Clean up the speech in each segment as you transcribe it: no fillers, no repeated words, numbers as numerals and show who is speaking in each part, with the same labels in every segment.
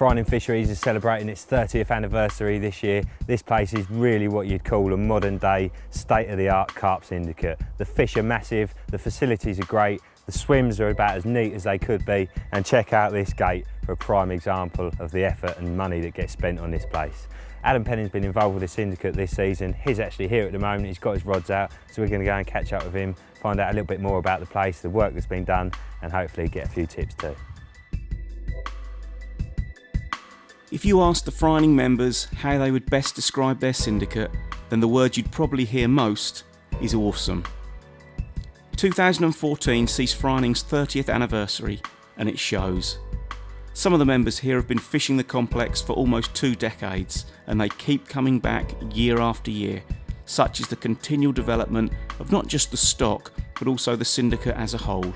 Speaker 1: Fryerning Fisheries is celebrating its 30th anniversary this year. This place is really what you'd call a modern day, state-of-the-art carp syndicate. The fish are massive, the facilities are great, the swims are about as neat as they could be, and check out this gate for a prime example of the effort and money that gets spent on this place. Adam Penning's been involved with the syndicate this season. He's actually here at the moment, he's got his rods out, so we're going to go and catch up with him, find out a little bit more about the place, the work that's been done, and hopefully get a few tips too.
Speaker 2: If you asked the Fryerning members how they would best describe their syndicate, then the word you'd probably hear most is awesome. 2014 sees Fryening's 30th anniversary, and it shows. Some of the members here have been fishing the complex for almost 2 decades, and they keep coming back year after year. Such is the continual development of not just the stock, but also the syndicate as a whole.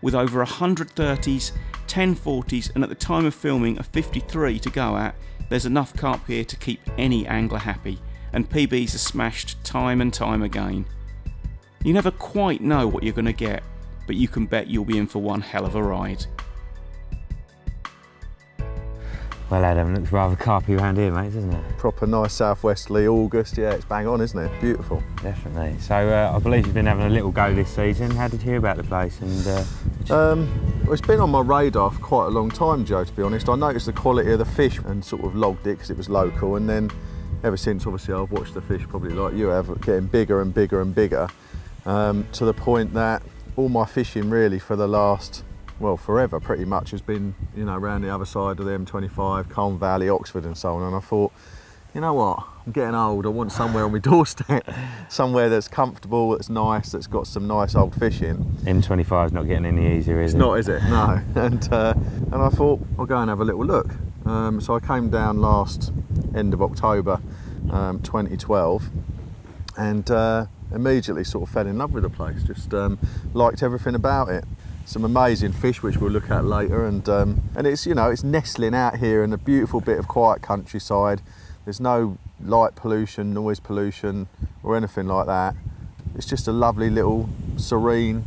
Speaker 2: With over 100 30s, 10 40s, and at the time of filming a 53 to go at, there's enough carp here to keep any angler happy, and PBs are smashed time and time again. You never quite know what you're going to get, but you can bet you'll be in for one hell of a ride.
Speaker 1: Well, Adam, looks rather carpy around here, mate, doesn't it?
Speaker 3: Proper nice southwesterly August, yeah, it's bang on, isn't it? Beautiful.
Speaker 1: Definitely. So I believe you've been having a little go this season. How did you hear about the place? And
Speaker 3: well, it's been on my radar for quite a long time, Joe, to be honest. I noticed the quality of the fish and sort of logged it because it was local, and then ever since, obviously, I've watched the fish, probably like you have, getting bigger and bigger and bigger, to the point that all my fishing really for the last, well, forever pretty much, has been, you know, around the other side of the M25, Colne Valley, Oxford and so on. And I thought, you know what, I'm getting old, I want somewhere on my doorstep, somewhere that's comfortable, that's nice, that's got some nice old fishing.
Speaker 1: M25 is not getting any easier, is it?
Speaker 3: It's not, is it? No. And I thought, I'll go and have a little look. So I came down last end of October 2012, and immediately sort of fell in love with the place, just liked everything about it. Some amazing fish which we'll look at later, and it's, you know, it's nestling out here in a beautiful bit of quiet countryside. There's no light pollution, noise pollution or anything like that. It's just a lovely little serene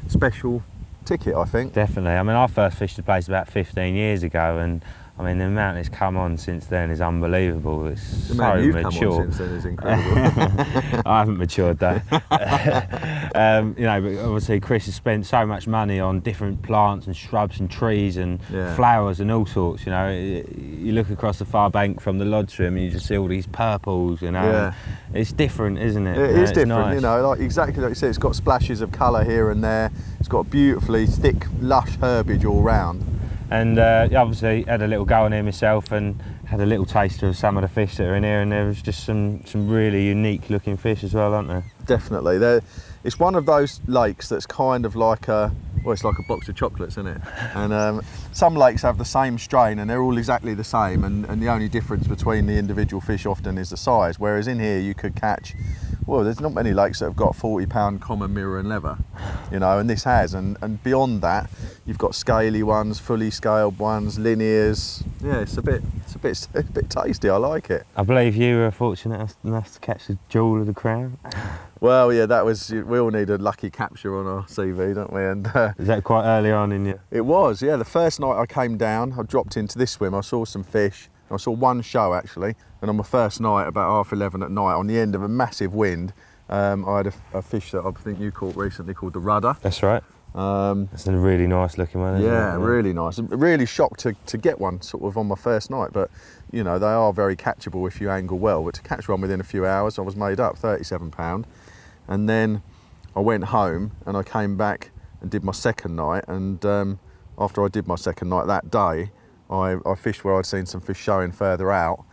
Speaker 3: special ticket, I think.
Speaker 1: Definitely. I mean, I first fished the place about 15 years ago, and I mean, the amount it's come on since then is unbelievable. It's so mature.
Speaker 3: Come on since then is incredible.
Speaker 1: I haven't matured though. You know, but obviously Chris has spent so much money on different plants and shrubs and trees and flowers and all sorts. You know, you look across the far bank from the lodge room and you just see all these purples. You know,
Speaker 3: yeah.
Speaker 1: It's different, isn't it?
Speaker 3: It is different.
Speaker 1: Nice.
Speaker 3: You know, like exactly like you said, it's got splashes of colour here and there. It's got beautifully thick, lush herbage all round.
Speaker 1: And obviously had a little go on here myself and had a little taster of some of the fish that are in here, and there was just some really unique looking fish as well, aren't there? Definitely.
Speaker 3: It's one of those lakes that's kind of like a, well, it's like a box of chocolates, isn't it? And some lakes have the same strain and they're all exactly the same, and the only difference between the individual fish often is the size, whereas in here you could catch, well, there's not many lakes that have got 40-pound common mirror and leather, you know, and this has, and beyond that you've got scaly ones, fully scaled ones, linears. Yeah, it's a bit tasty. I like it.
Speaker 1: I believe you were fortunate enough to catch the jewel of the crown.
Speaker 3: Well, yeah, that was, we all need a lucky capture on our CV, don't we? And
Speaker 1: is that quite early on in you?
Speaker 3: It was, yeah. The first night I came down, I dropped into this swim, I saw some fish. I saw one show actually, and on my first night, about 11:30 at night, on the end of a massive wind, I had a fish that I think you caught recently called the rudder.
Speaker 1: That's right. It's a really nice looking one, isn't it?
Speaker 3: Yeah, really nice. Really shocked to get one sort of on my first night, but you know, they are very catchable if you angle well, but to catch one within a few hours, I was made up, 37 pound. And then I went home and I came back and did my second night, and after I did my second night that day, I fished where I'd seen some fish showing further out,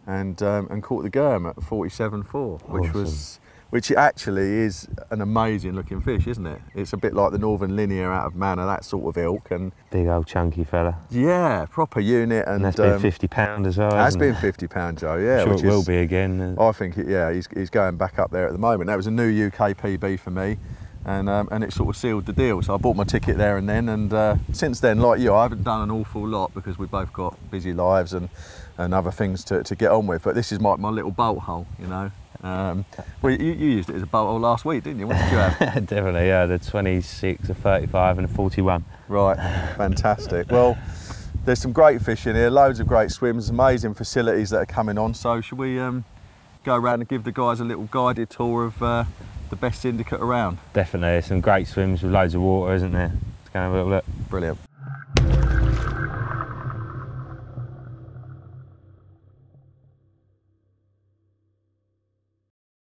Speaker 3: and caught the germ at 47.4, which actually is an amazing looking fish, isn't it? It's a bit like the Northern Linear out of Manor, that sort of ilk. And
Speaker 1: big old chunky fella.
Speaker 3: Yeah, proper unit. And
Speaker 1: that's been 50 pound as well.
Speaker 3: Has been 50 pound, Joe, yeah.
Speaker 1: I'm sure it will be again.
Speaker 3: I think, yeah, he's going back up there at the moment. That was a new UK PB for me. And it sort of sealed the deal. So I bought my ticket there and then, and since then, like you, I haven't done an awful lot because we've both got busy lives and other things to get on with. But this is my little bolt hole, you know. Well, you used it as a bolt hole last week, didn't you? What did you have?
Speaker 1: Definitely, yeah, the 26, a 35 and a 41.
Speaker 3: Right, fantastic. Well, there's some great fish in here, loads of great swims, amazing facilities that are coming on. So should we go around and give the guys a little guided tour of the best syndicate around?
Speaker 1: Definitely, there's some great swims with loads of water, isn't there? Let's go and have a little look.
Speaker 3: Brilliant.